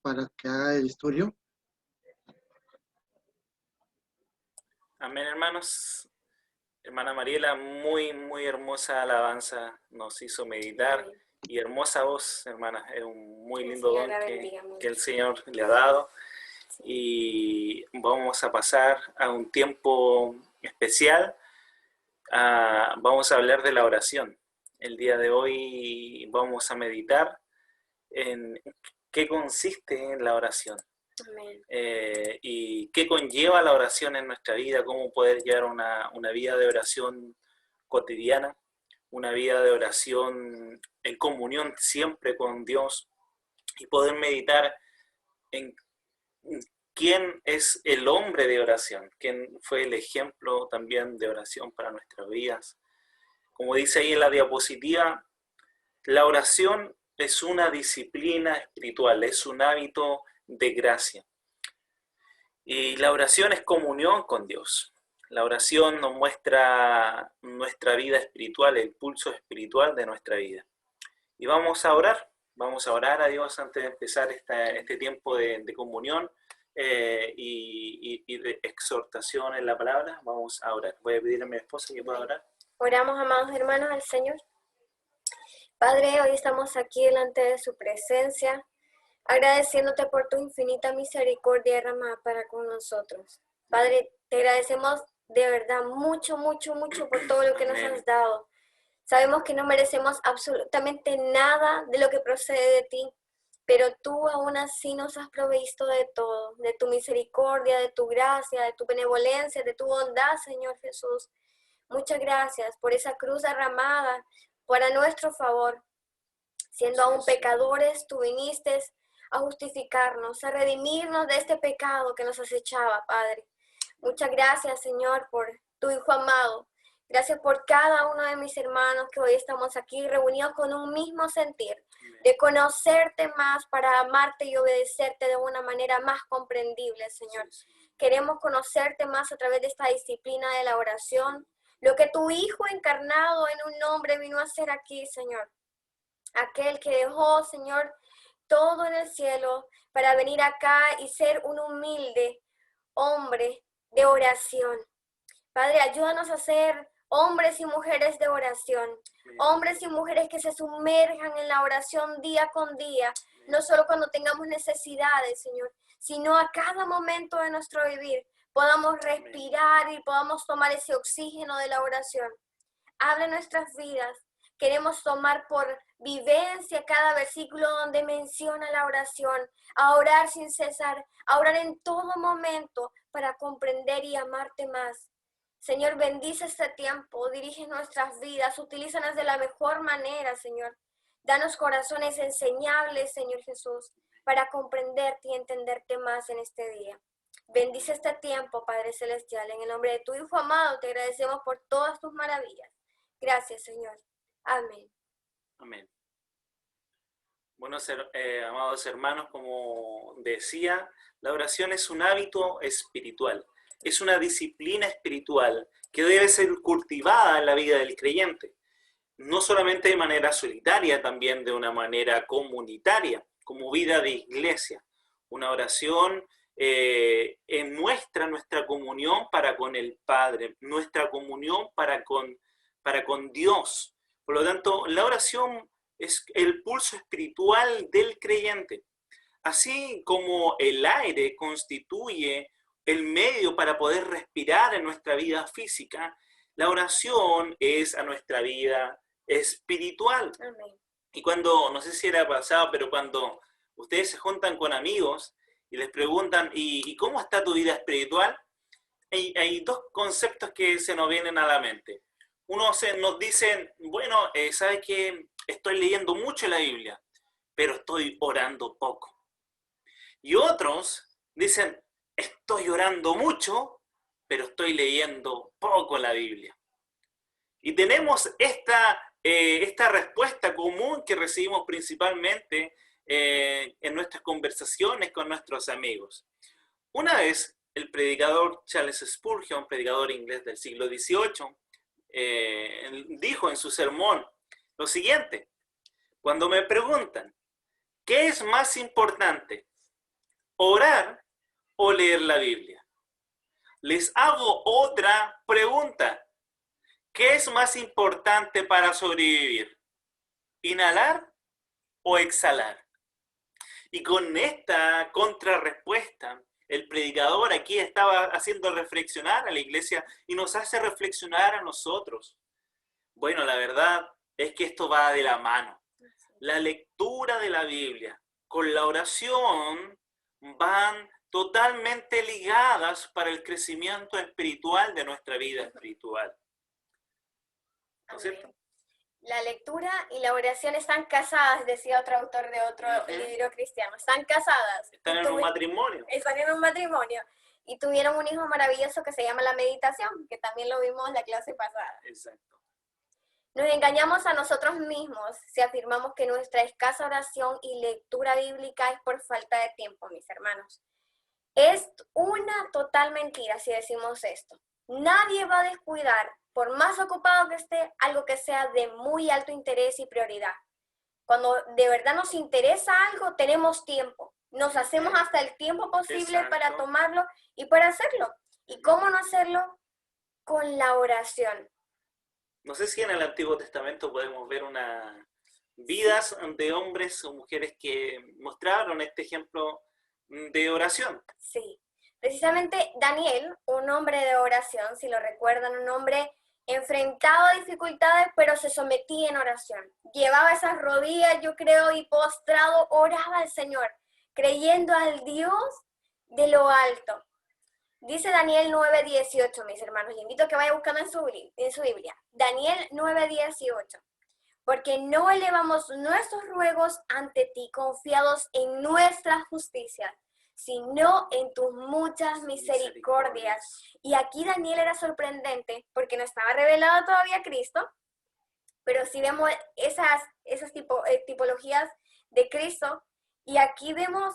para que haga el estudio. Amén, hermanos. Hermana Mariela, muy, muy hermosa alabanza, nos hizo meditar. Amén. Y hermosa voz, hermana, es un muy El lindo Señor don la bendiga mucho. que el Señor le ha dado. Y vamos a pasar a un tiempo especial. Vamos a hablar de la oración. El día de hoy vamos a meditar en qué consiste en la oración. Amén. Y qué conlleva la oración en nuestra vida, cómo poder llevar una vida de oración cotidiana, una vida de oración en comunión siempre con Dios, y poder meditar en quién es el hombre de oración, quién fue el ejemplo también de oración para nuestras vidas. Como dice ahí en la diapositiva, la oración es una disciplina espiritual, es un hábito de gracia. Y la oración es comunión con Dios. La oración nos muestra nuestra vida espiritual, el pulso espiritual de nuestra vida. Y vamos a orar a Dios antes de empezar este tiempo de comunión y de exhortación en la palabra. Vamos a orar. Voy a pedirle a mi esposa que pueda orar. Oramos, amados hermanos, al Señor. Padre, hoy estamos aquí delante de su presencia, agradeciéndote por tu infinita misericordia derramada para con nosotros. Padre, te agradecemos de verdad mucho, mucho, mucho por todo lo que nos has dado. Sabemos que no merecemos absolutamente nada de lo que procede de ti, pero tú aún así nos has provisto de todo, de tu misericordia, de tu gracia, de tu benevolencia, de tu bondad, Señor Jesús. Muchas gracias por esa cruz derramada para nuestro favor. Siendo aún pecadores, tú viniste a justificarnos, a redimirnos de este pecado que nos acechaba, Padre. Muchas gracias, Señor, por tu Hijo amado. Gracias por cada uno de mis hermanos que hoy estamos aquí reunidos con un mismo sentir, de conocerte más para amarte y obedecerte de una manera más comprendible, Señor. Queremos conocerte más a través de esta disciplina de la oración, lo que tu Hijo encarnado en un hombre vino a hacer aquí, Señor. Aquel que dejó, Señor, todo en el cielo para venir acá y ser un humilde hombre de oración. Padre, ayúdanos a ser hombres y mujeres de oración, hombres y mujeres que se sumerjan en la oración día con día, no solo cuando tengamos necesidades, Señor, sino a cada momento de nuestro vivir podamos respirar y podamos tomar ese oxígeno de la oración. Habla en nuestras vidas. Queremos tomar por vivencia cada versículo donde menciona la oración, a orar sin cesar, a orar en todo momento para comprender y amarte más. Señor, bendice este tiempo, dirige nuestras vidas, utilízanos de la mejor manera, Señor. Danos corazones enseñables, Señor Jesús, para comprenderte y entenderte más en este día. Bendice este tiempo, Padre Celestial. En el nombre de tu Hijo amado, te agradecemos por todas tus maravillas. Gracias, Señor. Amén. Amén. Bueno, amados hermanos, como decía, la oración es un hábito espiritual. Es una disciplina espiritual que debe ser cultivada en la vida del creyente. No solamente de manera solitaria, también de una manera comunitaria, como vida de iglesia. Una oración muestra nuestra comunión para con el Padre, nuestra comunión para con Dios. Por lo tanto, la oración es el pulso espiritual del creyente. Así como el aire constituye el medio para poder respirar en nuestra vida física, la oración es a nuestra vida espiritual. Amén. Y cuando, no sé si era pasado, pero cuando ustedes se juntan con amigos y les preguntan, ¿y cómo está tu vida espiritual? Hay dos conceptos que se nos vienen a la mente. Uno nos dice, bueno, ¿sabes qué? Estoy leyendo mucho la Biblia, pero estoy orando poco. Y otros dicen, estoy orando mucho, pero estoy leyendo poco la Biblia. Y tenemos esta respuesta común que recibimos principalmente en nuestras conversaciones con nuestros amigos. Una vez, el predicador Charles Spurgeon, predicador inglés del siglo XVIII, dijo en su sermón lo siguiente: cuando me preguntan, ¿qué es más importante, ¿Orar o leer la Biblia? Les hago otra pregunta. ¿Qué es más importante para sobrevivir? ¿Inhalar o exhalar? Y con esta contrarrespuesta, el predicador aquí estaba haciendo reflexionar a la iglesia y nos hace reflexionar a nosotros. Bueno, la verdad es que esto va de la mano. La lectura de la Biblia con la oración van totalmente ligadas para el crecimiento espiritual de nuestra vida espiritual. ¿No es cierto? La lectura y la oración están casadas, decía otro autor de otro libro cristiano. Están casadas. Están en un matrimonio. Están en un matrimonio. Y tuvieron un hijo maravilloso que se llama la meditación, que también lo vimos en la clase pasada. Exacto. Nos engañamos a nosotros mismos si afirmamos que nuestra escasa oración y lectura bíblica es por falta de tiempo, mis hermanos. Es una total mentira si decimos esto. Nadie va a descuidar, por más ocupado que esté, algo que sea de muy alto interés y prioridad. Cuando de verdad nos interesa algo, tenemos tiempo. Nos hacemos hasta el tiempo posible para tomarlo y para hacerlo. ¿Y cómo no hacerlo? Con la oración. No sé si en el Antiguo Testamento podemos ver vidas de hombres o mujeres que mostraron este ejemplo de oración. Sí, precisamente Daniel, un hombre de oración, si lo recuerdan, un hombre enfrentado a dificultades, pero se sometía en oración. Llevaba esas rodillas, yo creo, y postrado oraba al Señor, creyendo al Dios de lo alto. Dice Daniel 9:18, mis hermanos, y invito a que vaya buscando en su Biblia. Daniel 9:18. Porque no elevamos nuestros ruegos ante ti confiados en nuestra justicia, sino en tus muchas misericordias. Y aquí Daniel era sorprendente porque no estaba revelado todavía Cristo, pero sí vemos esas tipologías de Cristo, y aquí vemos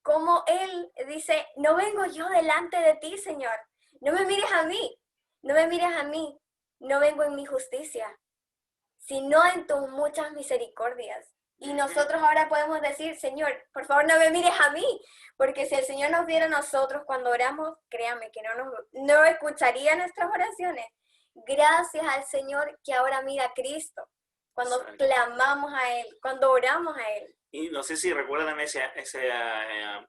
cómo él dice, no vengo yo delante de ti, Señor, no me mires a mí, no me mires a mí, no vengo en mi justicia, sino en tus muchas misericordias. Y nosotros ahora podemos decir, Señor, por favor no me mires a mí, porque si el Señor nos viera a nosotros cuando oramos, créame que no escucharía nuestras oraciones. Gracias al Señor que ahora mira a Cristo, cuando clamamos a Él, cuando oramos a Él. Y no sé si recuerdan esa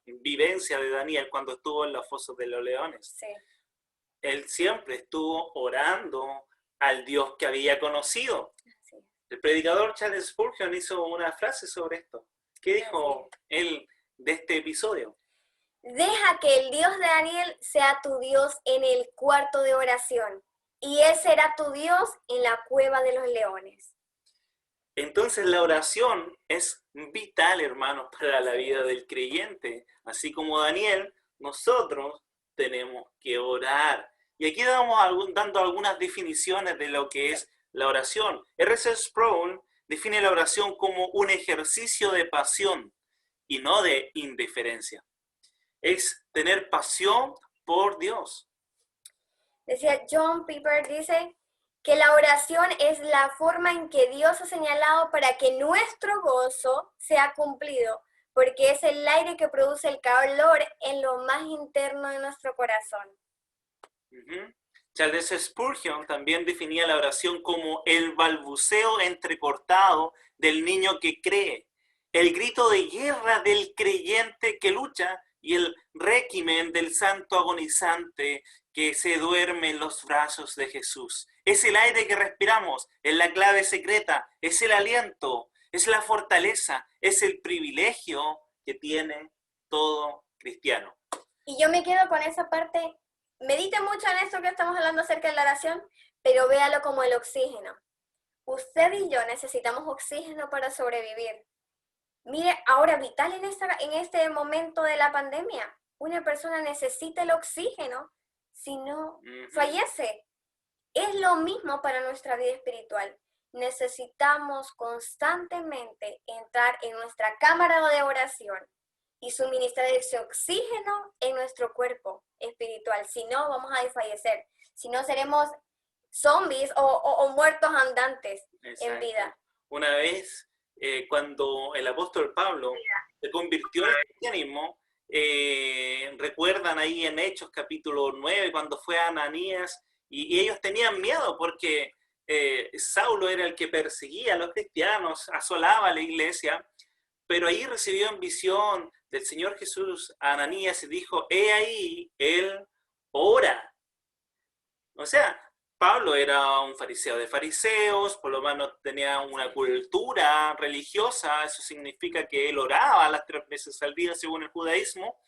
vivencia de Daniel cuando estuvo en los fosos de los leones. Sí. Él siempre estuvo orando al Dios que había conocido. Sí. El predicador Charles Spurgeon hizo una frase sobre esto. ¿Qué dijo él de este episodio? Deja que el Dios de Daniel sea tu Dios en el cuarto de oración, y Él será tu Dios en la cueva de los leones. Entonces la oración es vital, hermanos, para la vida del creyente. Así como Daniel, nosotros tenemos que orar. Y aquí dando algunas definiciones de lo que es la oración. R.C. Sproul define la oración como un ejercicio de pasión y no de indiferencia. Es tener pasión por Dios. Decía John Piper, dice que la oración es la forma en que Dios ha señalado para que nuestro gozo sea cumplido, porque es el aire que produce el calor en lo más interno de nuestro corazón. Charles Spurgeon también definía la oración como el balbuceo entrecortado del niño que cree, el grito de guerra del creyente que lucha y el réquimen del santo agonizante que se duerme en los brazos de Jesús. Es el aire que respiramos, es la clave secreta, es el aliento, es la fortaleza, es el privilegio que tiene todo cristiano. Y yo me quedo con esa parte. Medite mucho en esto que estamos hablando acerca de la oración, pero véalo como el oxígeno. Usted y yo necesitamos oxígeno para sobrevivir. Mire, ahora vital en este momento de la pandemia, una persona necesita el oxígeno, si no fallece. Es lo mismo para nuestra vida espiritual. Necesitamos constantemente entrar en nuestra cámara de oración y suministrar ese oxígeno en nuestro cuerpo espiritual. Si no, vamos a desfallecer. Si no, seremos zombies o muertos andantes. Exacto. En vida. Una vez, cuando el apóstol Pablo se convirtió al cristianismo, recuerdan ahí en Hechos capítulo 9, cuando fue Ananías, y ellos tenían miedo porque Saulo era el que perseguía a los cristianos, asolaba a la iglesia, pero ahí recibió en visión del Señor Jesús a Ananías y dijo, he ahí, él ora. O sea, Pablo era un fariseo de fariseos, por lo menos tenía una cultura religiosa, eso significa que él oraba las 3 veces al día según el judaísmo,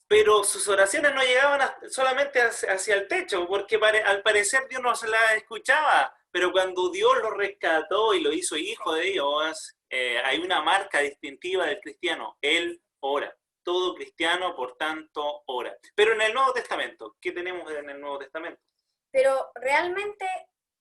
pero sus oraciones no llegaban solamente hacia el techo, porque al parecer Dios no se las escuchaba, pero cuando Dios lo rescató y lo hizo hijo de Dios, hay una marca distintiva del cristiano, él ora. Todo cristiano, por tanto, ora. Pero en el Nuevo Testamento, ¿qué tenemos en el Nuevo Testamento? Pero realmente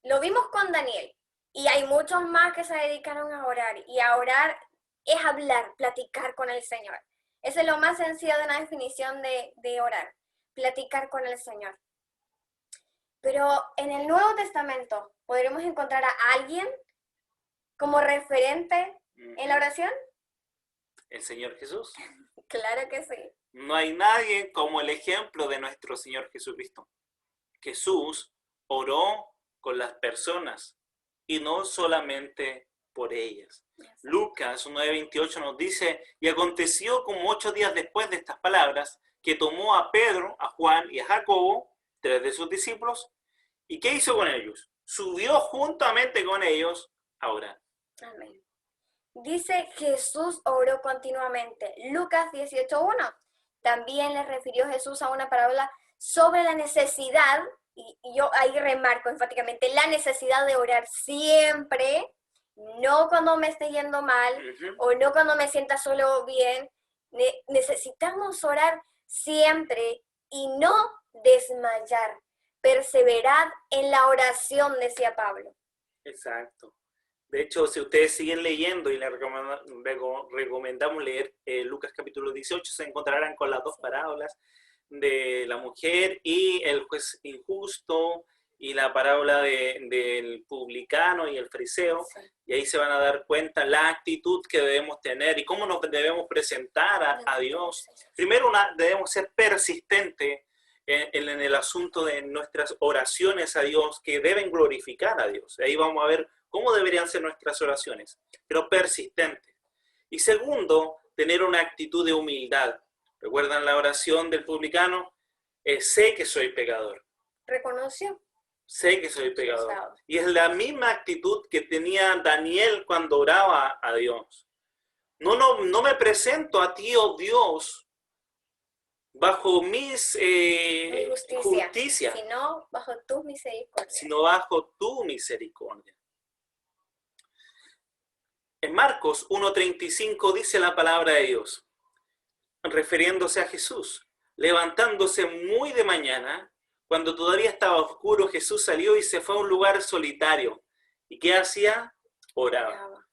lo vimos con Daniel, y hay muchos más que se dedicaron a orar, y a orar es hablar, platicar con el Señor. Esa es lo más sencillo de una definición de orar, platicar con el Señor. Pero en el Nuevo Testamento, ¿podremos encontrar a alguien como referente en la oración? ¿El Señor Jesús? Claro que sí. No hay nadie como el ejemplo de nuestro Señor Jesucristo. Jesús oró con las personas y no solamente por ellas. Lucas 9:28 nos dice, y aconteció como 8 días después de estas palabras, que tomó a Pedro, a Juan y a Jacobo, 3 de sus discípulos, ¿y qué hizo con ellos? Subió juntamente con ellos a orar. Amén. Dice, Jesús oró continuamente. Lucas 18:1. También le refirió Jesús a una parábola sobre la necesidad, y yo ahí remarco enfáticamente, la necesidad de orar siempre, no cuando me esté yendo mal, o no cuando me sienta solo bien. Necesitamos orar siempre y no desmayar. Perseverad en la oración, decía Pablo. Exacto. De hecho, si ustedes siguen leyendo y les recomendamos leer Lucas capítulo 18, se encontrarán con las 2 parábolas de la mujer y el juez injusto, y la parábola del publicano y el fariseo, sí. Y ahí se van a dar cuenta la actitud que debemos tener y cómo nos debemos presentar a Dios. Primero, debemos ser persistentes en el asunto de nuestras oraciones a Dios, que deben glorificar a Dios. Ahí vamos a ver cómo deberían ser nuestras oraciones, pero persistentes. Y segundo, tener una actitud de humildad. ¿Recuerdan la oración del publicano? Sé que soy pecador. ¿Reconoció? Sé que soy pecador. Y es la misma actitud que tenía Daniel cuando oraba a Dios. No me presento a ti, oh Dios, bajo mis justicia, sino bajo tu misericordia. Sino bajo tu misericordia. En Marcos 1:35 dice la palabra de Dios, refiriéndose a Jesús, levantándose muy de mañana, cuando todavía estaba oscuro, Jesús salió y se fue a un lugar solitario. ¿Y qué hacía? Oraba.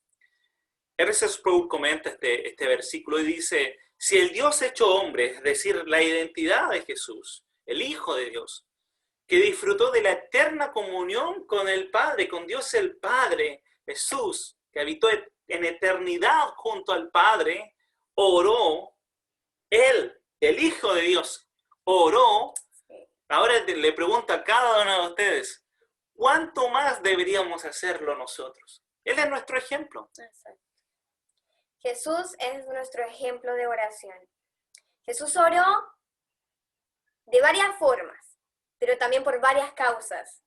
R.C. Sproul comenta este versículo y dice, si el Dios hecho hombre, es decir, la identidad de Jesús, el Hijo de Dios, que disfrutó de la eterna comunión con el Padre, con Dios el Padre, Jesús, que habitó en eternidad junto al Padre, oró, Él, el Hijo de Dios, oró. Ahora le pregunto a cada uno de ustedes, ¿cuánto más deberíamos hacerlo nosotros? Él es nuestro ejemplo. Exacto. Jesús es nuestro ejemplo de oración. Jesús oró de varias formas, pero también por varias causas.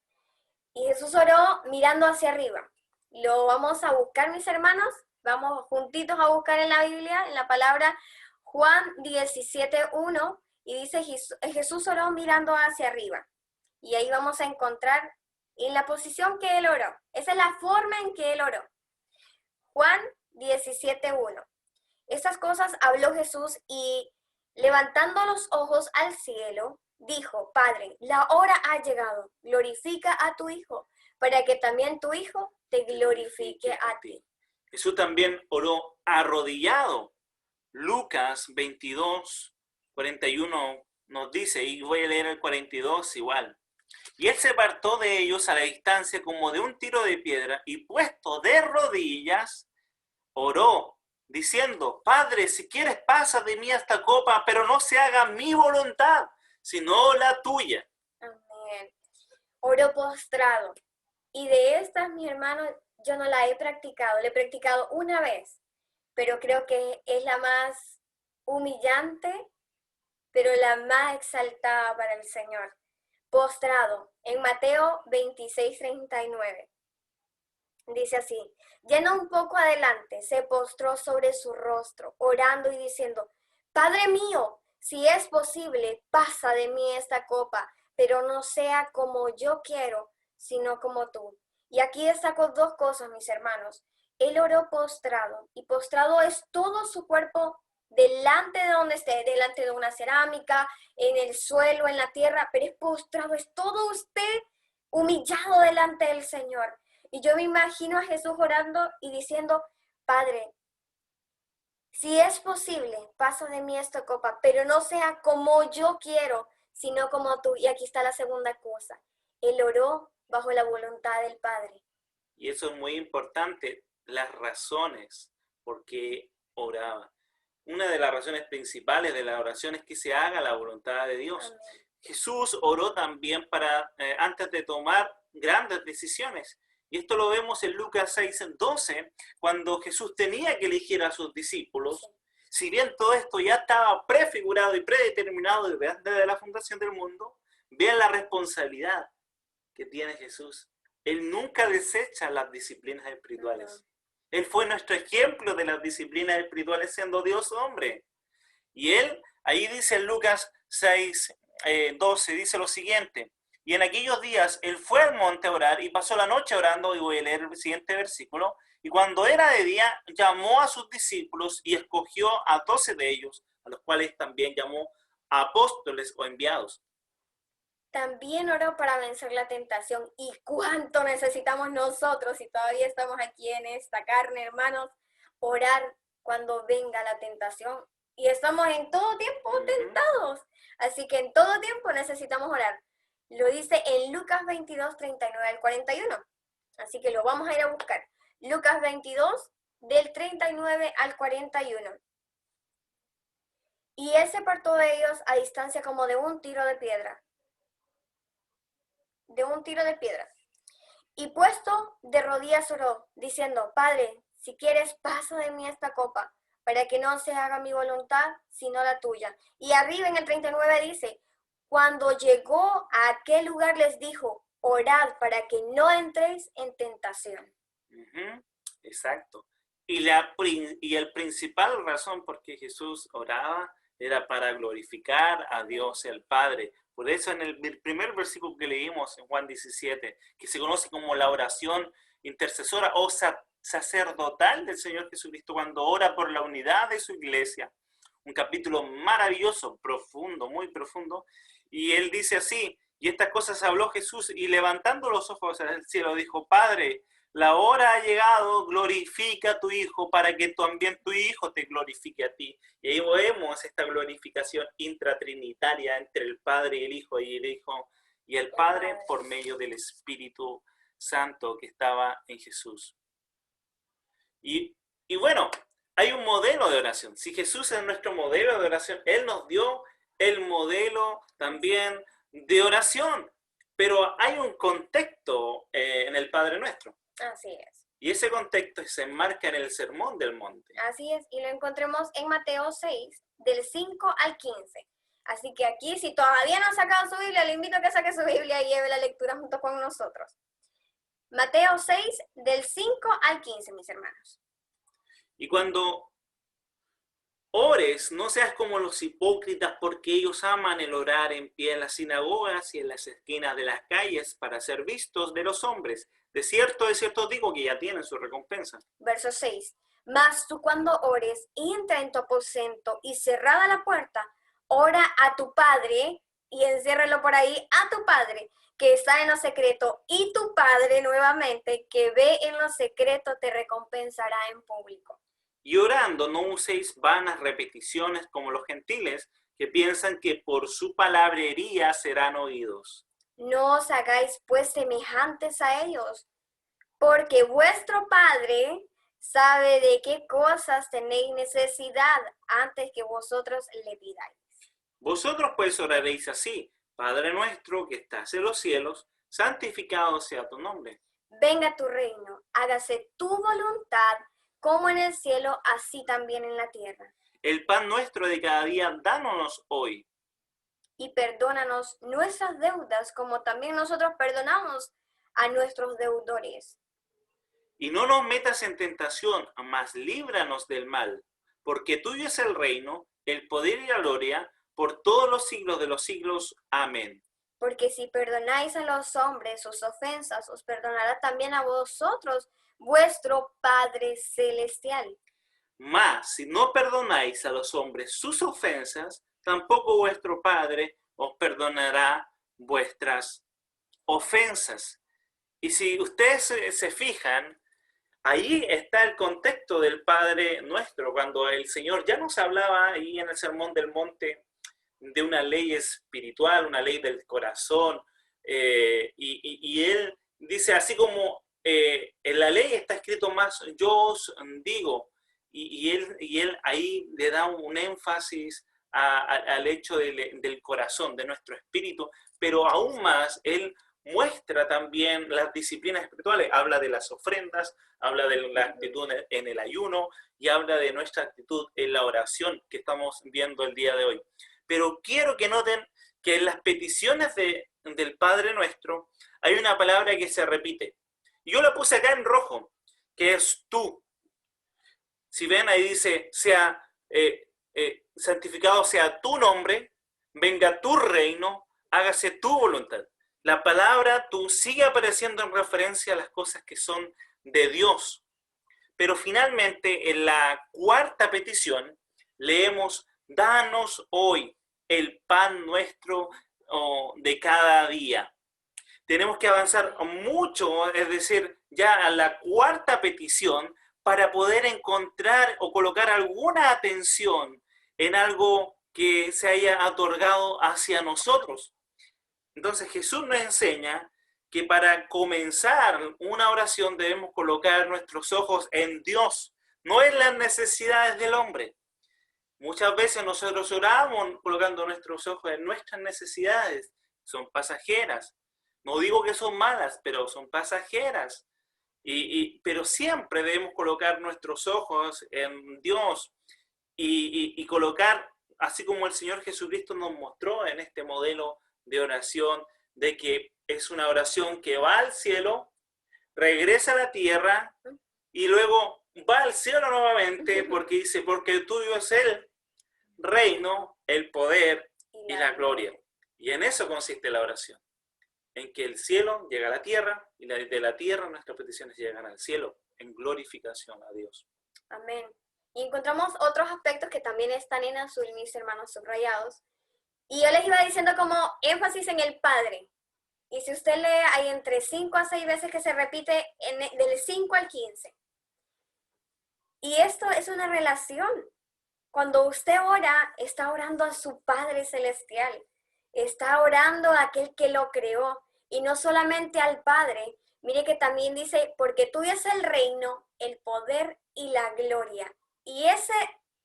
Y Jesús oró mirando hacia arriba. Lo vamos a buscar, mis hermanos. Vamos juntitos a buscar en la Biblia, en la palabra Juan 17:1. Y dice, Jesús oró mirando hacia arriba. Y ahí vamos a encontrar en la posición que Él oró. Esa es la forma en que Él oró. Juan 17:1. Estas cosas habló Jesús y, levantando los ojos al cielo, dijo, Padre, la hora ha llegado. Glorifica a tu Hijo, para que también tu Hijo te glorifique a ti. Jesús también oró arrodillado. Lucas 22:41 nos dice, y voy a leer el 42 igual. Y él se apartó de ellos a la distancia como de un tiro de piedra, y puesto de rodillas, oró diciendo, Padre, si quieres pasa de mí esta copa, pero no se haga mi voluntad, sino la tuya. Amén. Oró postrado. Y de estas, mis hermanos, yo no la he practicado. La he practicado una vez, pero creo que es la más humillante, pero la más exaltada para el Señor. Postrado, en Mateo 26:39. Dice así, yendo un poco adelante, se postró sobre su rostro, orando y diciendo, Padre mío, si es posible, pasa de mí esta copa, pero no sea como yo quiero, sino como tú. Y aquí destaco dos cosas, mis hermanos. Él oró postrado, y postrado es todo su cuerpo delante de donde esté, delante de una cerámica, en el suelo, en la tierra, pero es postrado, es todo usted humillado delante del Señor. Y yo me imagino a Jesús orando y diciendo, Padre, si es posible, pasa de mí esta copa, pero no sea como yo quiero, sino como tú. Y aquí está la segunda cosa. Él oró bajo la voluntad del Padre. Y eso es muy importante, las razones por qué oraba. Una de las razones principales de la oración es que se haga la voluntad de Dios. Amén. Jesús oró también para antes de tomar grandes decisiones. Y esto lo vemos en Lucas 6:12, cuando Jesús tenía que elegir a sus discípulos. Si bien todo esto ya estaba prefigurado y predeterminado desde antes de la fundación del mundo, vean la responsabilidad que tiene Jesús. Él nunca desecha las disciplinas espirituales. Él fue nuestro ejemplo de las disciplinas espirituales siendo Dios hombre. Y él, ahí dice en Lucas 6:12, dice lo siguiente, y en aquellos días él fue al monte a orar y pasó la noche orando, y voy a leer el siguiente versículo, y cuando era de día llamó a sus discípulos y escogió a 12 de ellos, a los cuales también llamó apóstoles o enviados. También oró para vencer la tentación. ¿Y cuánto necesitamos nosotros, si todavía estamos aquí en esta carne, hermanos, orar cuando venga la tentación? Y estamos en todo tiempo tentados. Así que en todo tiempo necesitamos orar. Lo dice en Lucas 22:39-41. Así que lo vamos a ir a buscar. Lucas 22, del 39 al 41. Y él se apartó de ellos a distancia como de un tiro de piedra. Y puesto de rodillas oró, diciendo, Padre, si quieres, pasa de mí esta copa, para que no se haga mi voluntad, sino la tuya. Y arriba en el 39 dice, cuando llegó a aquel lugar les dijo, orad para que no entréis en tentación. Exacto. Y el principal razón por qué Jesús oraba era para glorificar a Dios el Padre. Por eso en el primer versículo que leímos en Juan 17, que se conoce como la oración intercesora o sacerdotal del Señor Jesucristo, cuando ora por la unidad de su iglesia. Un capítulo maravilloso, profundo, muy profundo. Y él dice así, y estas cosas habló Jesús, y levantando los ojos al cielo dijo, Padre, la hora ha llegado, glorifica a tu Hijo para que también tu Hijo te glorifique a ti. Y ahí vemos esta glorificación intratrinitaria entre el Padre y el Hijo y el Padre por medio del Espíritu Santo que estaba en Jesús. Y bueno, hay un modelo de oración. Si Jesús es nuestro modelo de oración, Él nos dio el modelo también de oración. Pero hay un contexto en el Padre Nuestro. Así es. Y ese contexto se enmarca en el Sermón del Monte. Así es, y lo encontremos en Mateo 6, del 5 al 15. Así que aquí, si todavía no ha sacado su Biblia, le invito a que saque su Biblia y lleve la lectura junto con nosotros. Mateo 6, del 5 al 15, mis hermanos. Y cuando ores, no seas como los hipócritas, porque ellos aman el orar en pie en las sinagogas y en las esquinas de las calles para ser vistos de los hombres. De cierto digo que ya tienen su recompensa. Verso 6. Mas tú cuando ores, entra en tu aposento y cerrada la puerta, ora a tu Padre, y enciérralo por ahí, a tu Padre, que está en lo secreto, y tu Padre nuevamente, que ve en lo secreto, te recompensará en público. Y orando, no uséis vanas repeticiones como los gentiles, que piensan que por su palabrería serán oídos. No os hagáis pues semejantes a ellos, porque vuestro Padre sabe de qué cosas tenéis necesidad antes que vosotros le pidáis. Vosotros pues oraréis así: Padre nuestro que estás en los cielos, santificado sea tu nombre. Venga tu reino, hágase tu voluntad, como en el cielo, así también en la tierra. El pan nuestro de cada día, dános hoy. Y perdónanos nuestras deudas, como también nosotros perdonamos a nuestros deudores. Y no nos metas en tentación, mas líbranos del mal, porque tuyo es el reino, el poder y la gloria, por todos los siglos de los siglos. Amén. Porque si perdonáis a los hombres sus ofensas, os perdonará también a vosotros vuestro Padre Celestial. Mas si no perdonáis a los hombres sus ofensas, tampoco vuestro Padre os perdonará vuestras ofensas. Y si ustedes se fijan, ahí está el contexto del Padre Nuestro, cuando el Señor ya nos hablaba ahí en el Sermón del Monte de una ley espiritual, una ley del corazón, y Él dice, así como en la ley está escrito más, yo os digo, y él ahí le da un énfasis al hecho del corazón, de nuestro espíritu, pero aún más, Él muestra también las disciplinas espirituales, habla de las ofrendas, habla de la actitud en el ayuno y habla de nuestra actitud en la oración que estamos viendo el día de hoy. Pero quiero que noten que en las peticiones del Padre Nuestro hay una palabra que se repite. Yo la puse acá en rojo, que es tú. Si ven, ahí dice, sea santificado sea tu nombre, venga tu reino, hágase tu voluntad. La palabra tú sigue apareciendo en referencia a las cosas que son de Dios. Pero finalmente, en la cuarta petición, leemos, danos hoy el pan nuestro de cada día. Tenemos que avanzar mucho, es decir, ya a la cuarta petición, para poder encontrar o colocar alguna atención en algo que se haya otorgado hacia nosotros. Entonces Jesús nos enseña que para comenzar una oración debemos colocar nuestros ojos en Dios, no en las necesidades del hombre. Muchas veces nosotros oramos colocando nuestros ojos en nuestras necesidades, son pasajeras. No digo que son malas, pero son pasajeras. Pero siempre debemos colocar nuestros ojos en Dios y colocar, así como el Señor Jesucristo nos mostró en este modelo de oración, de que es una oración que va al cielo, regresa a la tierra y luego va al cielo nuevamente, porque dice, porque tuyo es el reino, el poder y la gloria. Y en eso consiste la oración, en que el cielo llega a la tierra y de la tierra nuestras peticiones llegan al cielo, en glorificación a Dios. Amén. Y encontramos otros aspectos que también están en azul, mis hermanos subrayados. Y yo les iba diciendo como énfasis en el Padre. Y si usted lee, hay entre 5 a 6 veces que se repite del 5 al 15. Y esto es una relación. Cuando usted ora, está orando a su Padre Celestial. Está orando a aquel que lo creó. Y no solamente al Padre. Mire que también dice, porque tuyo es el reino, el poder y la gloria. Y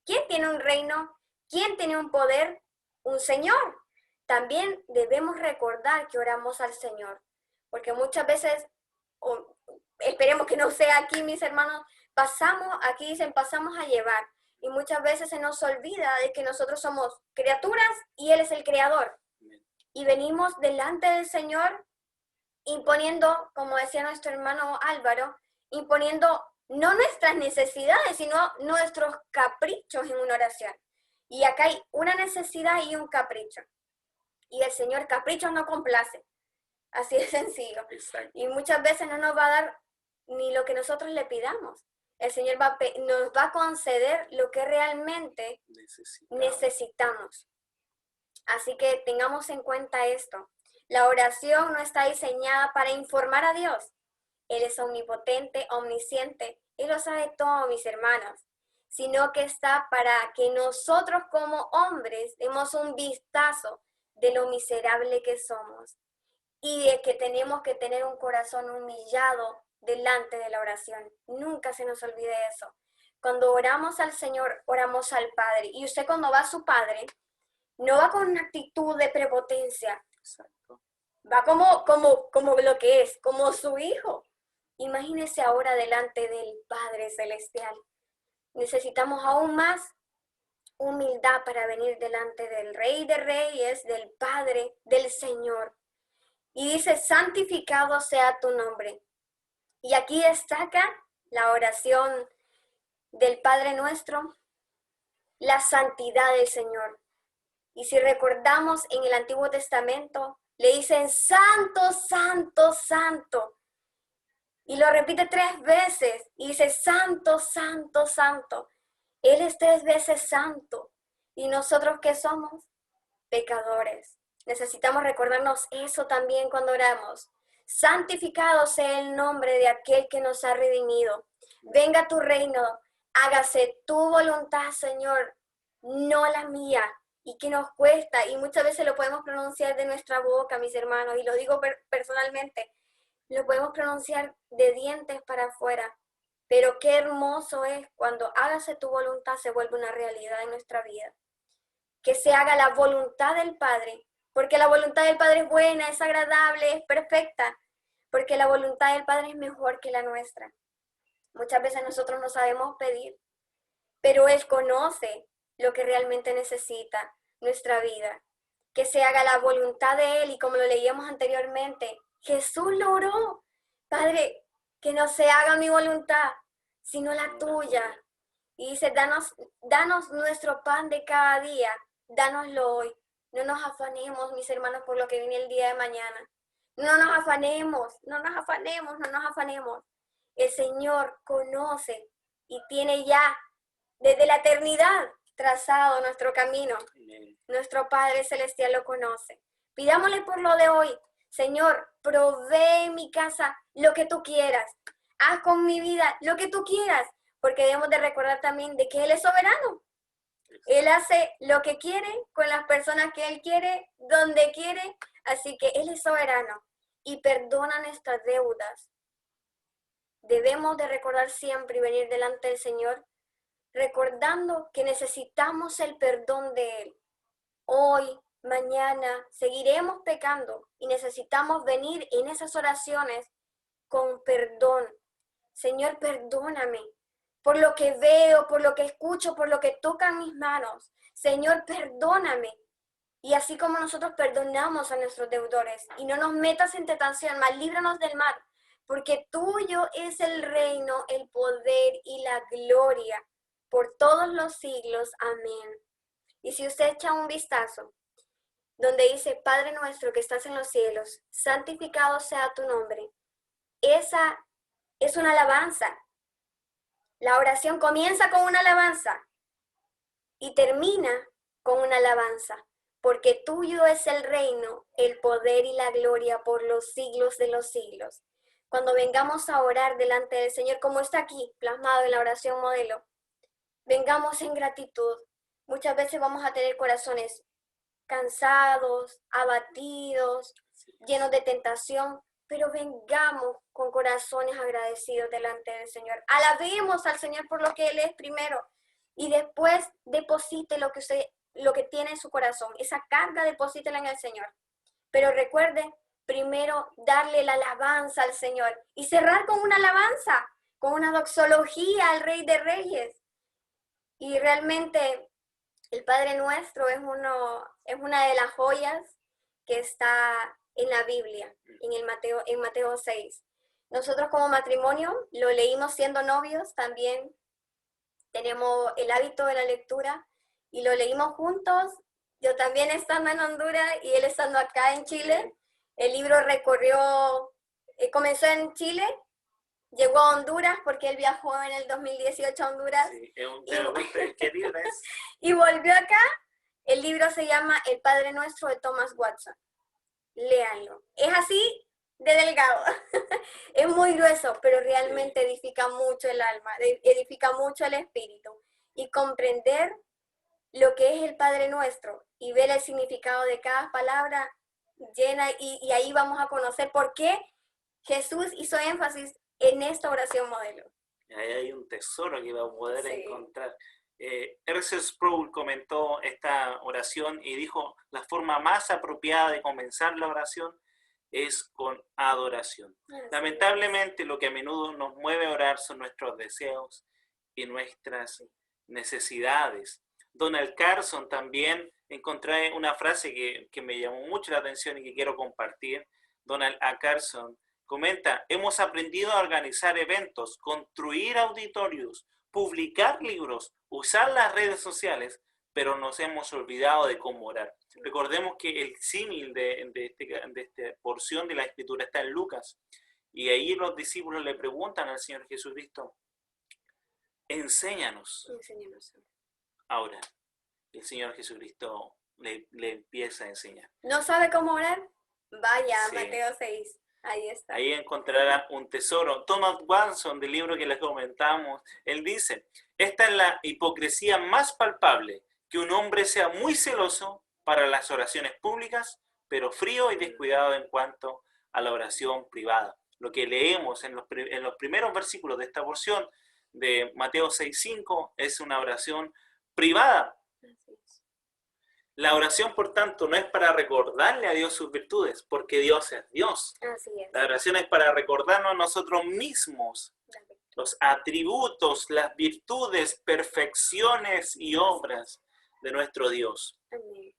¿quién tiene un reino? ¿Quién tiene un poder? Un Señor. También debemos recordar que oramos al Señor, porque muchas veces, esperemos que no sea aquí, mis hermanos, aquí dicen, pasamos a llevar, y muchas veces se nos olvida de que nosotros somos criaturas y Él es el creador. Y venimos delante del Señor imponiendo, como decía nuestro hermano Álvaro, imponiendo no nuestras necesidades, sino nuestros caprichos en una oración. Y acá hay una necesidad y un capricho. Y el Señor caprichos no complace. Así de sencillo. Exacto. Y muchas veces no nos va a dar ni lo que nosotros le pidamos. El Señor nos va a conceder lo que realmente necesitamos. Así que tengamos en cuenta esto. La oración no está diseñada para informar a Dios. Él es omnipotente, omnisciente, y lo sabe todo, mis hermanos. Sino que está para que nosotros como hombres demos un vistazo de lo miserable que somos y de que tenemos que tener un corazón humillado delante de la oración. Nunca se nos olvide eso. Cuando oramos al Señor, oramos al Padre. Y usted cuando va a su Padre, no va con una actitud de prepotencia. Exacto. Va como lo que es, como su hijo. Imagínese ahora delante del Padre Celestial. Necesitamos aún más humildad para venir delante del Rey de Reyes, del Padre, del Señor. Y dice, santificado sea tu nombre. Y aquí destaca la oración del Padre nuestro, la santidad del Señor. Y si recordamos en el Antiguo Testamento, le dicen santo, santo, santo. Y lo repite 3 veces y dice santo, santo, santo. Él es 3 veces santo. ¿Y nosotros qué somos? Pecadores. Necesitamos recordarnos eso también cuando oramos. Santificado sea el nombre de aquel que nos ha redimido. Venga tu reino, hágase tu voluntad, Señor, no la mía. Y que nos cuesta, y muchas veces lo podemos pronunciar de nuestra boca, mis hermanos, y lo digo personalmente, lo podemos pronunciar de dientes para afuera. Pero qué hermoso es cuando hágase tu voluntad se vuelve una realidad en nuestra vida. Que se haga la voluntad del Padre, porque la voluntad del Padre es buena, es agradable, es perfecta, porque la voluntad del Padre es mejor que la nuestra. Muchas veces nosotros no sabemos pedir, pero Él conoce lo que realmente necesita nuestra vida. Que se haga la voluntad de Él, y como lo leíamos anteriormente, Jesús lo oró. Padre, que no se haga mi voluntad, sino la tuya. Y dice, danos nuestro pan de cada día, dánoslo hoy. No nos afanemos, mis hermanos, por lo que viene el día de mañana. No nos afanemos, no nos afanemos, no nos afanemos. El Señor conoce y tiene ya desde la eternidad trazado nuestro camino. Nuestro Padre Celestial lo conoce. Pidámosle por lo de hoy. Señor, provee en mi casa lo que tú quieras. Haz con mi vida lo que tú quieras. Porque debemos de recordar también de que Él es soberano. Él hace lo que quiere con las personas que Él quiere, donde quiere. Así que Él es soberano y perdona nuestras deudas. Debemos de recordar siempre y venir delante del Señor recordando que necesitamos el perdón de Él. Hoy, mañana, seguiremos pecando y necesitamos venir en esas oraciones con perdón. Señor, perdóname por lo que veo, por lo que escucho, por lo que tocan mis manos. Señor, perdóname. Y así como nosotros perdonamos a nuestros deudores, y no nos metas en tentación, mas líbranos del mal, porque tuyo es el reino, el poder y la gloria por todos los siglos. Amén. Y si usted echa un vistazo, donde dice, Padre nuestro que estás en los cielos, santificado sea tu nombre, esa es una alabanza. La oración comienza con una alabanza y termina con una alabanza, porque tuyo es el reino, el poder y la gloria por los siglos de los siglos. Cuando vengamos a orar delante del Señor, como está aquí plasmado en la oración modelo, vengamos en gratitud. Muchas veces vamos a tener corazones cansados, abatidos, llenos de tentación, pero vengamos con corazones agradecidos delante del Señor. Alabemos al Señor por lo que Él es primero y después deposite lo que tiene en su corazón. Esa carga deposítela en el Señor. Pero recuerde, primero darle la alabanza al Señor y cerrar con una alabanza, con una doxología al Rey de Reyes. Y realmente el Padre Nuestro es una de las joyas que está en la Biblia, en Mateo 6. Nosotros como matrimonio lo leímos siendo novios, también tenemos el hábito de la lectura y lo leímos juntos. Yo también estando en Honduras y él estando acá en Chile. El libro comenzó en Chile, llegó a Honduras porque él viajó en el 2018 a Honduras. Sí, ¿qué libro es? Y volvió acá. El libro se llama El Padre Nuestro de Thomas Watson. Léanlo. Es así de delgado. Es muy grueso, pero realmente edifica mucho el alma, edifica mucho el espíritu. Y comprender lo que es el Padre Nuestro y ver el significado de cada palabra llena, y ahí vamos a conocer por qué Jesús hizo énfasis en esta oración modelo. Ahí hay un tesoro que va a poder Sí. encontrar. R.C. Sproul comentó esta oración y dijo, la forma más apropiada de comenzar la oración es con adoración. Lamentablemente, lo que a menudo nos mueve a orar son nuestros deseos y nuestras necesidades. Donald Carson también encontré una frase que me llamó mucho la atención y que quiero compartir. Donald A. Carson comenta, hemos aprendido a organizar eventos, construir auditorios, publicar libros, usar las redes sociales, pero nos hemos olvidado de cómo orar. Recordemos que el símil de esta porción de la Escritura está en Lucas, y ahí los discípulos le preguntan al Señor Jesucristo, enséñanos a orar. El Señor Jesucristo le empieza a enseñar. ¿No sabe cómo orar? Vaya, Sí. Mateo 6. Ahí está. Ahí encontrará un tesoro. Thomas Watson, del libro que les comentamos, él dice, esta es la hipocresía más palpable, que un hombre sea muy celoso para las oraciones públicas, pero frío y descuidado en cuanto a la oración privada. Lo que leemos en los primeros versículos de esta porción de Mateo 6:5 es una oración privada. La oración, por tanto, no es para recordarle a Dios sus virtudes, porque Dios es Dios. Así es. La oración es para recordarnos a nosotros mismos los atributos, las virtudes, perfecciones y obras de nuestro Dios. Amén.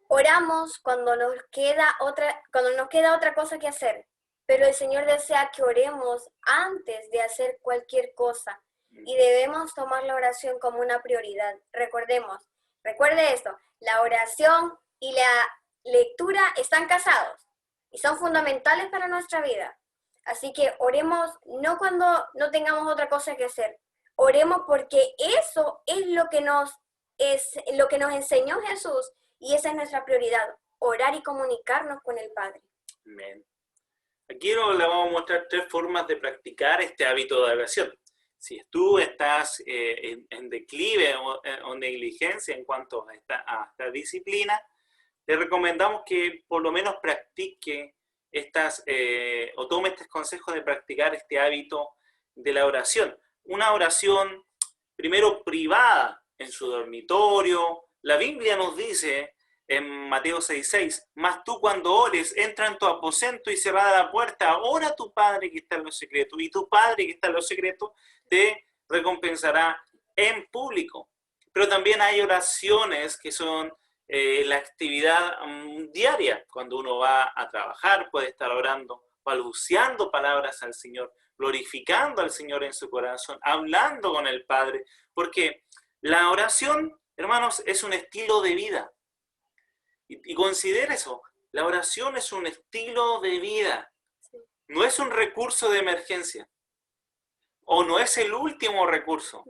Oramos cuando nos queda otra cosa que hacer, pero el Señor desea que oremos antes de hacer cualquier cosa y debemos tomar la oración como una prioridad. Recuerde esto, la oración y la lectura están casados y son fundamentales para nuestra vida. Así que oremos no cuando no tengamos otra cosa que hacer, oremos porque eso es lo que nos enseñó Jesús y esa es nuestra prioridad, orar y comunicarnos con el Padre. Amén. Aquí le vamos a mostrar 3 formas de practicar este hábito de oración. Si tú estás en declive o negligencia en cuanto a esta disciplina, te recomendamos que por lo menos practique o tome estos consejos de practicar este hábito de la oración. Una oración, primero, privada en su dormitorio. La Biblia nos dice en Mateo 6:6, mas tú cuando ores, entra en tu aposento y cerrada la puerta, ora a tu Padre que está en lo secreto, y tu Padre que está en lo secreto te recompensará en público. Pero también hay oraciones que son la actividad diaria. Cuando uno va a trabajar, puede estar orando, balbuceando palabras al Señor, glorificando al Señor en su corazón, hablando con el Padre, porque la oración, hermanos, es un estilo de vida. Y considera eso, la oración es un estilo de vida, no es un recurso de emergencia, o no es el último recurso.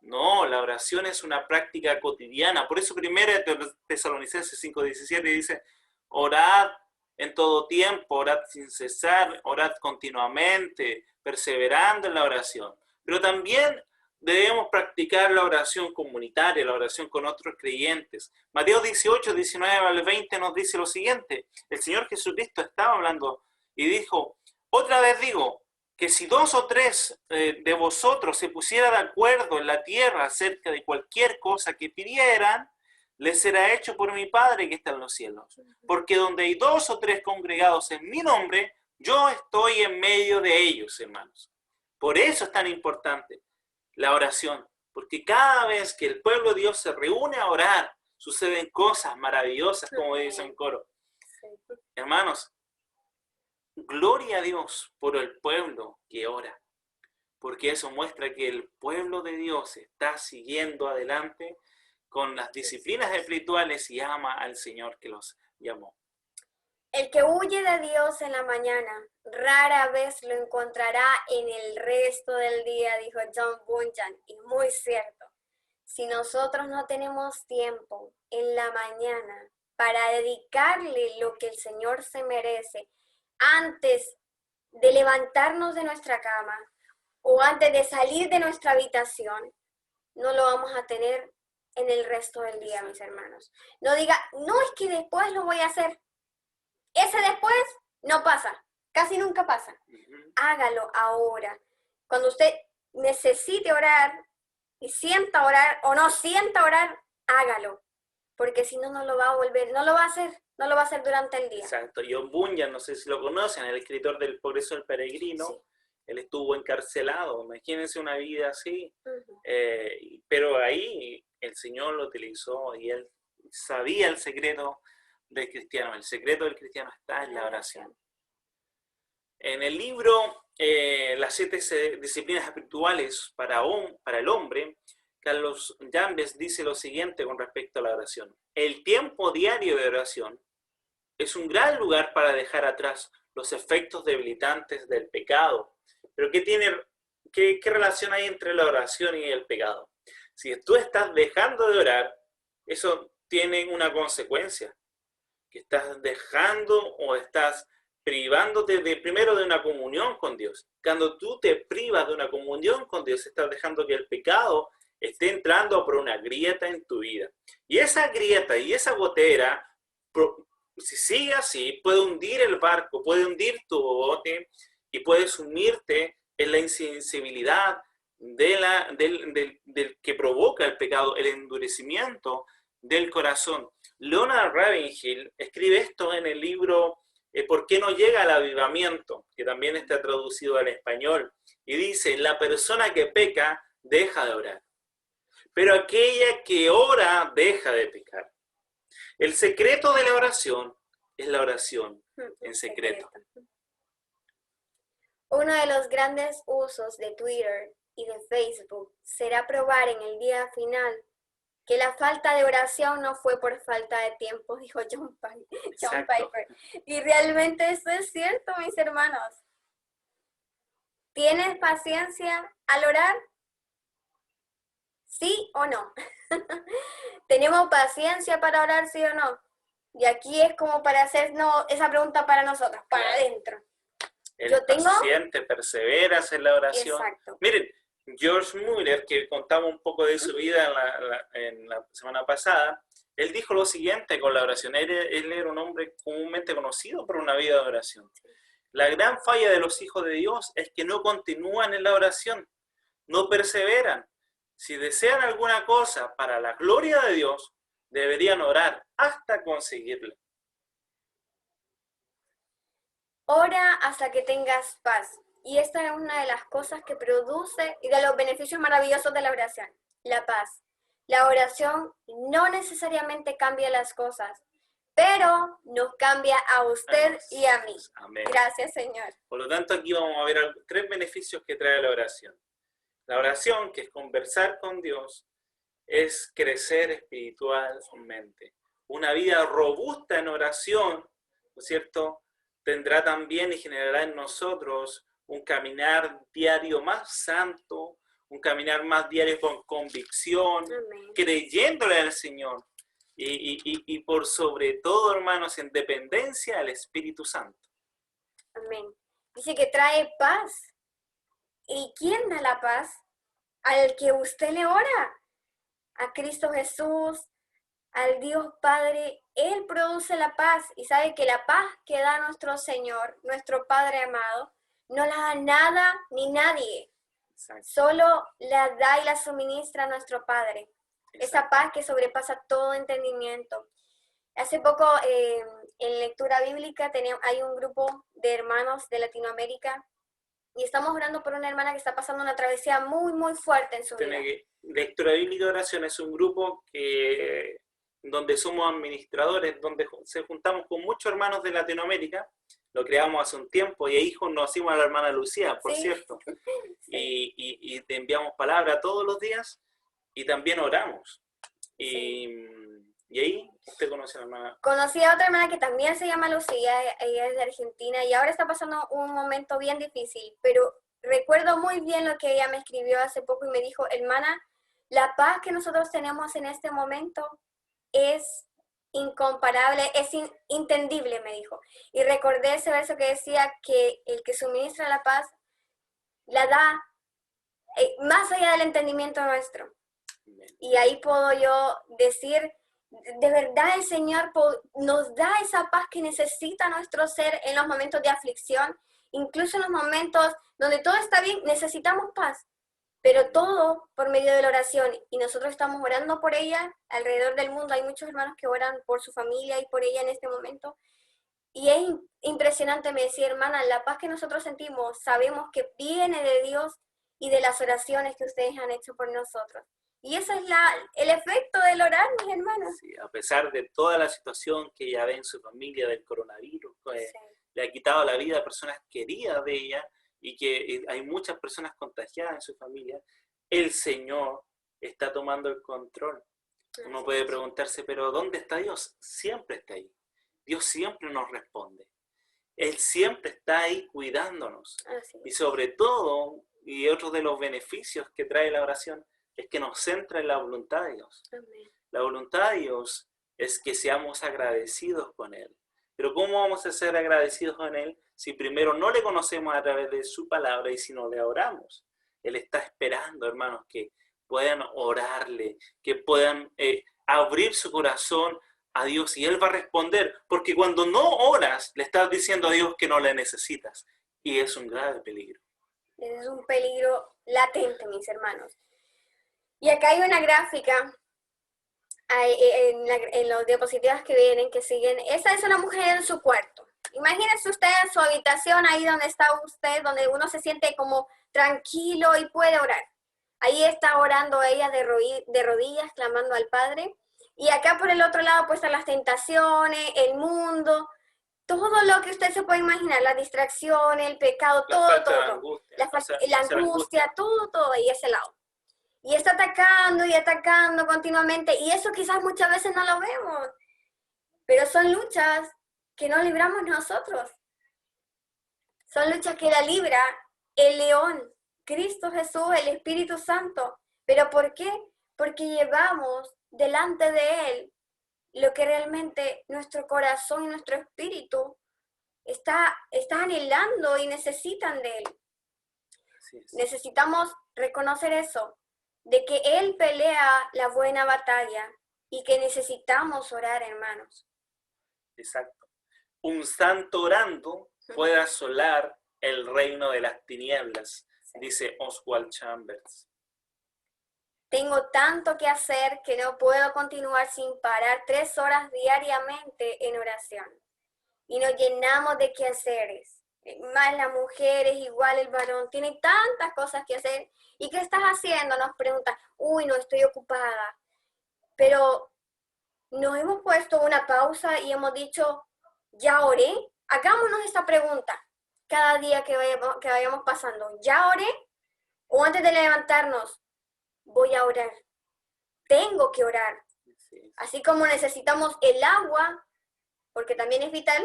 No, la oración es una práctica cotidiana. Por eso 1 Tesalonicenses 5:17 dice, orad en todo tiempo, orad sin cesar, orad continuamente, perseverando en la oración. Pero también debemos practicar la oración comunitaria, la oración con otros creyentes. Mateo 18:19-20 nos dice lo siguiente. El Señor Jesucristo estaba hablando y dijo, otra vez digo, que si 2 o 3 de vosotros se pusieran de acuerdo en la tierra acerca de cualquier cosa que pidieran, les será hecho por mi Padre que está en los cielos. Porque donde hay 2 o 3 congregados en mi nombre, yo estoy en medio de ellos, hermanos. Por eso es tan importante la oración, porque cada vez que el pueblo de Dios se reúne a orar, suceden cosas maravillosas, como dice en coro. Hermanos, gloria a Dios por el pueblo que ora, porque eso muestra que el pueblo de Dios está siguiendo adelante con las disciplinas espirituales y ama al Señor que los llamó. El que huye de Dios en la mañana, rara vez lo encontrará en el resto del día, dijo John Bunyan, y muy cierto. Si nosotros no tenemos tiempo en la mañana para dedicarle lo que el Señor se merece, antes de levantarnos de nuestra cama o antes de salir de nuestra habitación, no lo vamos a tener en el resto del día, mis hermanos. No diga, no, es que después lo voy a hacer. Ese después no pasa. casi nunca pasa. Ujú. Hágalo ahora. Cuando usted necesite orar y sienta orar o no sienta orar, hágalo. Porque si no, no lo va a volver, no lo va a hacer, no lo va a hacer durante el día. Exacto. John Bunyan, no sé si lo conocen, el escritor del Progreso del Peregrino, Sí. él estuvo encarcelado. Imagínense una vida así. Ujú. Pero ahí el Señor lo utilizó y él sabía el secreto del cristiano. El secreto del cristiano está en la oración. En el libro Las 7 disciplinas espirituales para el hombre, Carlos Llambes dice lo siguiente con respecto a la oración. El tiempo diario de oración es un gran lugar para dejar atrás los efectos debilitantes del pecado. Pero ¿qué relación hay entre la oración y el pecado? Si tú estás dejando de orar, eso tiene una consecuencia, que estás dejando o estás privándote primero de una comunión con Dios. Cuando tú te privas de una comunión con Dios, estás dejando que el pecado esté entrando por una grieta en tu vida. Y esa grieta y esa gotera, si sigue así, puede hundir el barco, puede hundir tu bote y puedes sumirte en la insensibilidad del que provoca el pecado, el endurecimiento del corazón. Leonard Ravenhill escribe esto en el libro ¿Por qué no llega al avivamiento?, que también está traducido al español, y dice, la persona que peca deja de orar, pero aquella que ora deja de pecar. El secreto de la oración es la oración en secreto. Uno de los grandes usos de Twitter y de Facebook será probar en el día final que la falta de oración no fue por falta de tiempo, dijo John Piper. Y realmente eso es cierto, mis hermanos. ¿Tienes paciencia al orar? ¿Sí o no? ¿Tenemos paciencia para orar, sí o no? Y aquí es como para hacernos esa pregunta para nosotros, para adentro. El paciente, perseveras en la oración. Exacto. Miren, George Muller, que contamos un poco de su vida en la semana pasada, él dijo lo siguiente con la oración. Él era un hombre comúnmente conocido por una vida de oración. La gran falla de los hijos de Dios es que no continúan en la oración, no perseveran. Si desean alguna cosa para la gloria de Dios, deberían orar hasta conseguirla. Ora hasta que tengas paz. Y esta es una de las cosas que produce y de los beneficios maravillosos de la oración, la paz. La oración no necesariamente cambia las cosas, pero nos cambia a usted y a mí. Amén. Gracias, Señor. Por lo tanto, aquí vamos a ver 3 beneficios que trae la oración. La oración, que es conversar con Dios, es crecer espiritualmente. Una vida robusta en oración, ¿no es cierto?, tendrá también y generará en nosotros un caminar diario más santo, un caminar más diario con convicción, Amén. Creyéndole al Señor y por sobre todo, hermanos, en dependencia al Espíritu Santo. Amén. Dice que trae paz. ¿Y quién da la paz? Al que usted le ora, a Cristo Jesús, al Dios Padre. Él produce la paz y sabe que la paz que da nuestro Señor, nuestro Padre amado, no la da nada ni nadie. Exacto. Solo la da y la suministra nuestro Padre. Exacto. Esa paz que sobrepasa todo entendimiento. Hace poco en lectura bíblica hay un grupo de hermanos de Latinoamérica y estamos orando por una hermana que está pasando una travesía muy, muy fuerte en su vida. Lectura bíblica de oración es un grupo donde somos administradores, donde se juntamos con muchos hermanos de Latinoamérica. Lo creamos hace un tiempo y ahí conocimos a la hermana Lucía, por cierto. Sí. Y te enviamos palabra todos los días y también oramos. Y ahí usted conoce a la hermana. Conocí a otra hermana que también se llama Lucía, ella es de Argentina y ahora está pasando un momento bien difícil, pero recuerdo muy bien lo que ella me escribió hace poco y me dijo, hermana, la paz que nosotros tenemos en este momento es incomparable, es inentendible, me dijo. Y recordé ese verso que decía que el que suministra la paz la da más allá del entendimiento nuestro. Y ahí puedo yo decir, de verdad el Señor nos da esa paz que necesita nuestro ser en los momentos de aflicción, Incluso en los momentos donde todo está bien, necesitamos paz. Pero todo por medio de la oración. Y nosotros estamos orando por ella alrededor del mundo. Hay muchos hermanos que oran por su familia y por ella en este momento. Y es impresionante, me decía, hermana, la paz que nosotros sentimos, sabemos que viene de Dios y de las oraciones que ustedes han hecho por nosotros. Y ese es el efecto del orar, mis hermanos. Sí, a pesar de toda la situación que ella ve en su familia del coronavirus, pues, Sí. le ha quitado la vida a personas queridas de ella y que hay muchas personas contagiadas en su familia, el Señor está tomando el control. Uno puede preguntarse, pero ¿dónde está Dios? Siempre está ahí. Dios siempre nos responde. Él siempre está ahí cuidándonos. Así Y es. sobre todo, y otro de los beneficios que trae la oración, es que nos centra en la voluntad de Dios. Amén. La voluntad de Dios es que seamos agradecidos con Él. Pero ¿cómo vamos a ser agradecidos con Él si primero no le conocemos a través de su palabra y si no le oramos? Él está esperando, hermanos, que puedan orarle, que puedan abrir su corazón a Dios y Él va a responder. Porque cuando no oras, le estás diciendo a Dios que no le necesitas. Y es un grave peligro. Es un peligro latente, mis hermanos. Y acá hay una gráfica en los diapositivas que vienen, que siguen. Esa es una mujer en su cuarto. Imagínese usted en su habitación, ahí donde está usted, donde uno se siente como tranquilo y puede orar. Ahí está orando ella de rodillas, clamando al Padre. Y acá por el otro lado, pues están las tentaciones, el mundo, todo lo que usted se puede imaginar, las distracciones, el pecado, todo, todo. La angustia, todo ahí a ese lado. Y está atacando y atacando continuamente. Y eso quizás muchas veces no lo vemos. Pero son luchas que no libramos nosotros. Son luchas que la libra el león, Cristo Jesús, el Espíritu Santo. ¿Pero por qué? Porque llevamos delante de Él lo que realmente nuestro corazón y nuestro espíritu está anhelando y necesitan de Él. Necesitamos reconocer eso, de que Él pelea la buena batalla y que necesitamos orar, hermanos. Exacto. Un santo orando puede asolar el reino de las tinieblas, sí, dice Oswald Chambers. Tengo tanto que hacer que no puedo continuar sin parar 3 horas diariamente en oración. Y nos llenamos de quehaceres. Más las mujeres, igual el varón, tiene tantas cosas que hacer. ¿Y qué estás haciendo? Nos preguntan, uy, no estoy ocupada. Pero nos hemos puesto una pausa y hemos dicho, ¿ya oré? Hagámonos esta pregunta cada día que vayamos pasando. ¿Ya oré? O antes de levantarnos, voy a orar. Tengo que orar. Así como necesitamos el agua, porque también es vital,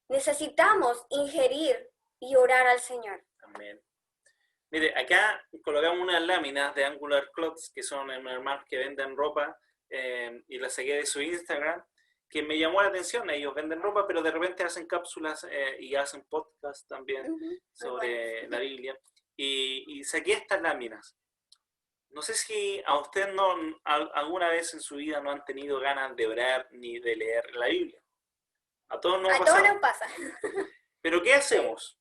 necesitamos ingerir y orar al Señor. Amén. Mire, acá colocamos unas láminas de Angular Clothes, que son hermanos que venden ropa, y las saqué de su Instagram, que me llamó la atención. Ellos venden ropa, pero de repente hacen cápsulas y hacen podcast también sobre la Biblia. Y saqué estas láminas. No sé si a usted alguna vez en su vida no han tenido ganas de orar ni de leer la Biblia. A todos nos pasa. Pero ¿qué hacemos?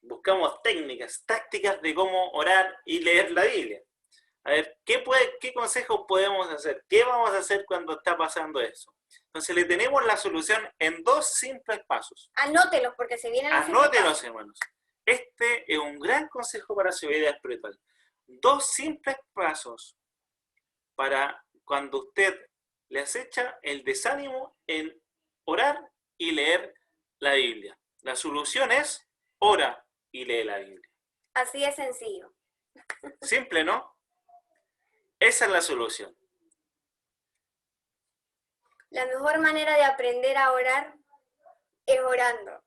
Buscamos técnicas, tácticas de cómo orar y leer la Biblia. A ver, ¿qué consejos podemos hacer? ¿Qué vamos a hacer cuando está pasando eso? Entonces le tenemos la solución en 2 simples pasos. Anótelos porque se vienen los Anótelos, hermanos. Este es un gran consejo para su vida espiritual. 2 simples pasos para cuando usted le acecha el desánimo en orar y leer la Biblia. La solución es ora y lee la Biblia. Así es sencillo. Simple, ¿no? Esa es la solución. La mejor manera de aprender a orar es orando.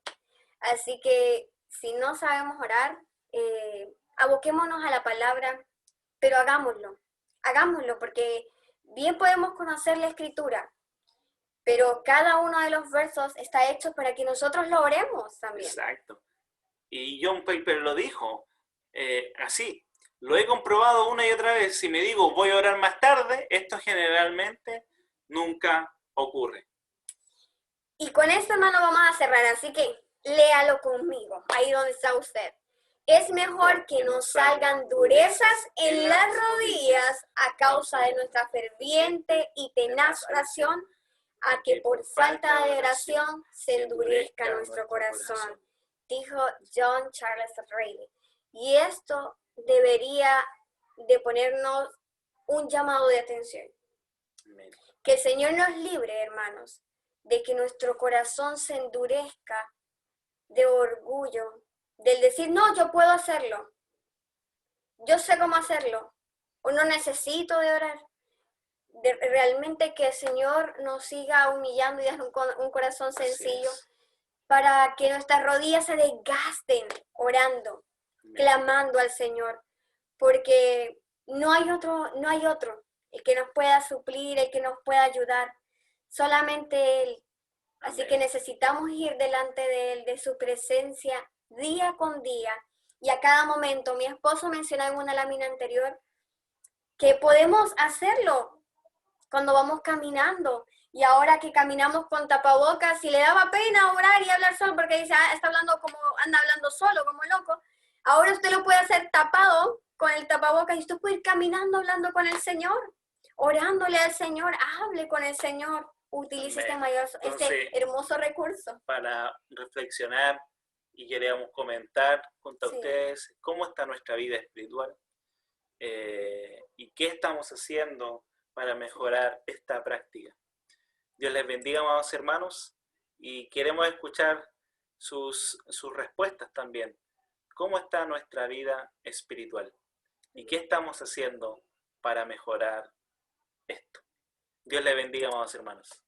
Así que si no sabemos orar, aboquémonos a la palabra, pero hagámoslo. Hagámoslo porque bien podemos conocer la Escritura, pero cada uno de los versos está hecho para que nosotros lo oremos también. Exacto. Y John Piper lo dijo así. Lo he comprobado una y otra vez. Si me digo voy a orar más tarde, esto generalmente nunca ocurre. Y con esto, hermano, vamos a cerrar. Así que léalo conmigo, ahí donde está usted. Es mejor que nos salgan durezas en las rodillas a causa de nuestra ferviente y tenaz oración, a que por falta de oración se endurezca nuestro corazón, dijo John Charles Riley. Y esto debería de ponernos un llamado de atención. Que el Señor nos libre, hermanos, de que nuestro corazón se endurezca de orgullo, del decir, no, yo puedo hacerlo, yo sé cómo hacerlo, o no necesito de orar. Realmente que el Señor nos siga humillando y darle un corazón sencillo para que nuestras rodillas se desgasten orando, clamando al Señor, porque no hay otro el que nos pueda suplir, el que nos pueda ayudar, solamente Él. Así que necesitamos ir delante de Él, de su presencia, día con día, y a cada momento. Mi esposo mencionaba en una lámina anterior que podemos hacerlo cuando vamos caminando, y ahora que caminamos con tapabocas, si le daba pena orar y hablar solo, porque dice, está hablando como, anda hablando solo, como loco, ahora usted lo puede hacer tapado con el tapabocas, y usted puede ir caminando hablando con el Señor, orándole al Señor, hable con el Señor. Utilice este hermoso recurso. Para reflexionar, y queríamos comentar junto a ustedes cómo está nuestra vida espiritual y qué estamos haciendo para mejorar esta práctica. Dios les bendiga, amados hermanos, y queremos escuchar sus respuestas también. ¿Cómo está nuestra vida espiritual? ¿Y qué estamos haciendo para mejorar esto? Dios les bendiga, amados hermanos.